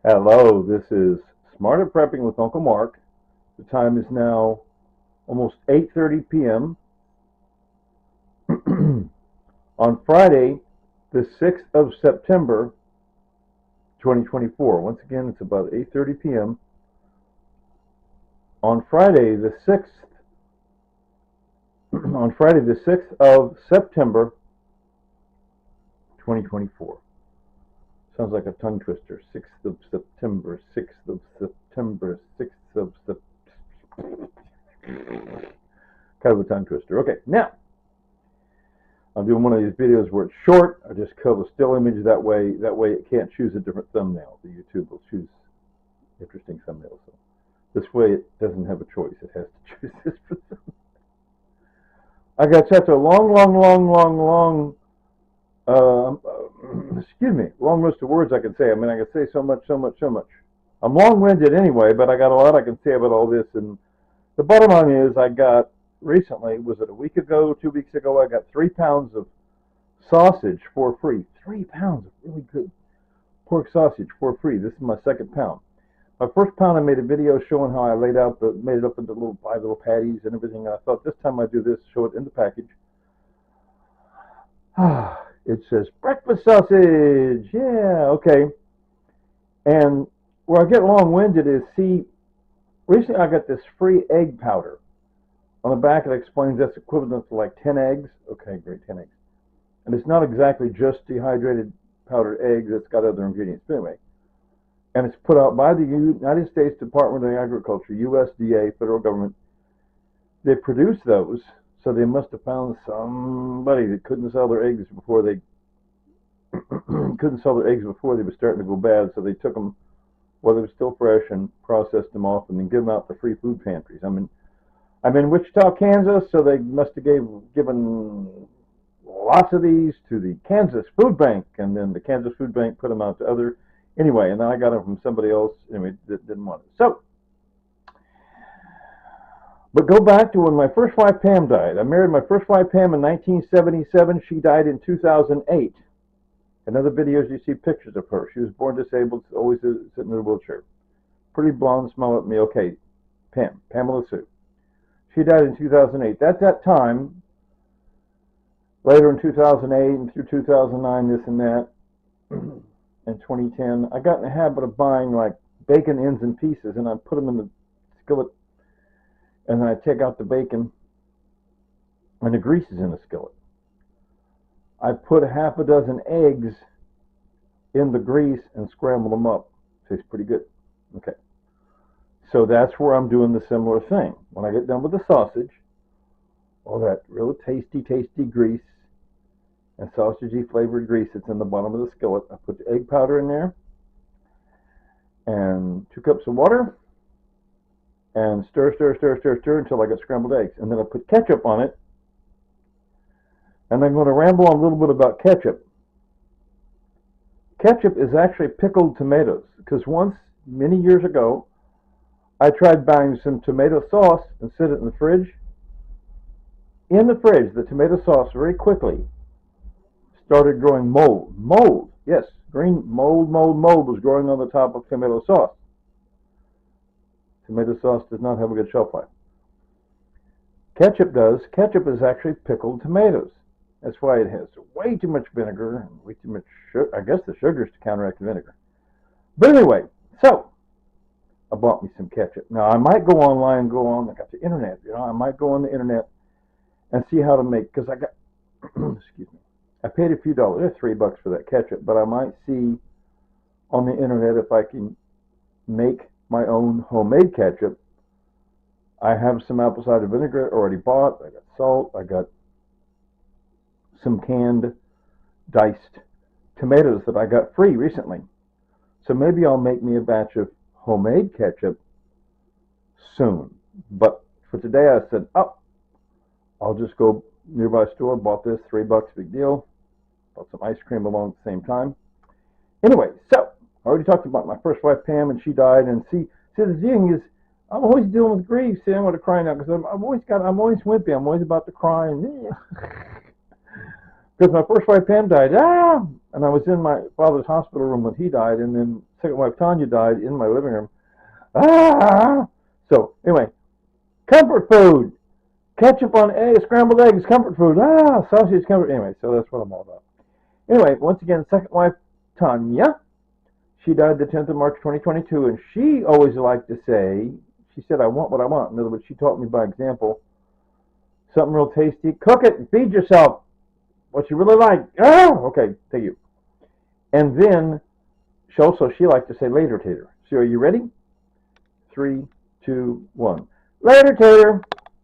Hello, this is Smarter Prepping with Uncle Mark. The time is now almost 8:30 p.m. on Friday, the 6th of September, 2024. Once again, it's about 8:30 p.m. on Friday, the 6th on Friday, the 6th of September, 2024. Sounds like a tongue twister. 6th of September, 6th of September, 6th of September. Kind of a tongue twister. Okay, now I'm doing one of these videos where it's short. I just kill the still image that way. That way it can't choose a different thumbnail. The YouTube will choose interesting thumbnails. So this way it doesn't have a choice. It has to choose this for thumbnail. I got such a long, excuse me, long list of words I could say. I mean, I could say so much. I'm long-winded anyway, but I got a lot I can say about all this. And the bottom line is I got recently, was it a week ago, 2 weeks ago, I got 3 pounds of sausage for free. 3 pounds of really good pork sausage for free. This is my second pound. My first pound, I made a video showing how I made it up into five little patties and everything. I thought this time I'd do this, show it in the package. It says breakfast sausage. Yeah, okay. And where I get long-winded is, see, recently I got this free egg powder. On the back it explains that's equivalent to like 10 eggs. Okay, great, 10 eggs. And it's not exactly just dehydrated powdered eggs. It's got other ingredients. But anyway, and it's put out by the United States Department of Agriculture, USDA, federal government. They produce those, so they must have found somebody that couldn't sell their eggs before they were starting to go bad. So they took them while they were still fresh and processed them off, and then give them out to free food pantries. I'm in Wichita, Kansas, so they must have given lots of these to the Kansas Food Bank, and then the Kansas Food Bank put them out to other. Anyway, and then I got them from somebody else. Anyway, that didn't want it. So, but go back to when my first wife Pam died. I married my first wife Pam in 1977. She died in 2008. In other videos, you see pictures of her. She was born disabled, always sitting in a wheelchair. Pretty blonde, smile at me. Okay, Pamela Sue. She died in 2008. At that time, later in 2008 and through 2009, this and that, in 2010, I got in the habit of buying like bacon ends and pieces, and I put them in the skillet, and then I take out the bacon, and the grease is in the skillet. I put half a dozen eggs in the grease and scramble them up. Tastes pretty good. Okay. So that's where I'm doing the similar thing. When I get done with the sausage, all that real tasty grease and sausagey flavored grease that's in the bottom of the skillet, I put the egg powder in there and 2 cups of water and stir until I get scrambled eggs. And then I put ketchup on it. And I'm going to ramble on a little bit about ketchup. Ketchup is actually pickled tomatoes, because once, many years ago, I tried buying some tomato sauce and set it in the fridge. In the fridge, the tomato sauce very quickly started growing mold. Mold, yes, green mold was growing on the top of tomato sauce. Tomato sauce does not have a good shelf life. Ketchup does. Ketchup is actually pickled tomatoes. That's why it has way too much vinegar and way too much sugar. I guess the sugar is to counteract the vinegar. But anyway, so I bought me some ketchup. Now I might go online, I got the internet, I might go on the internet and see how to make, because I got, excuse me, I paid a few dollars, $3 for that ketchup, but I might see on the internet if I can make my own homemade ketchup. I have some apple cider vinegar already bought. I got salt. I got some canned diced tomatoes that I got free recently. So maybe I'll make me a batch of homemade ketchup soon. But for today I said, I'll just go nearby store, bought this, $3, big deal. Bought some ice cream along at the same time. Anyway, so I already talked about my first wife Pam, and she died. And see the thing is, I'm always dealing with grief. See, I'm going to cry now because I'm always wimpy. I'm always about to cry, and because my first wife Pam died, and I was in my father's hospital room when he died, and then second wife Tanya died in my living room. Ah! So anyway, comfort food. Ketchup on eggs, scrambled eggs, comfort food. Ah, sausage, comfort. Anyway, so that's what I'm all about. Anyway, once again, second wife Tanya. She died the 10th of March 2022, and she always liked to say, she said, I want what I want. In other words, she taught me by example. Something real tasty, cook it and feed yourself. What you really like. Oh, okay, thank you. And then she liked to say later, Tater. So are you ready? 3, 2, 1. Later, Tater.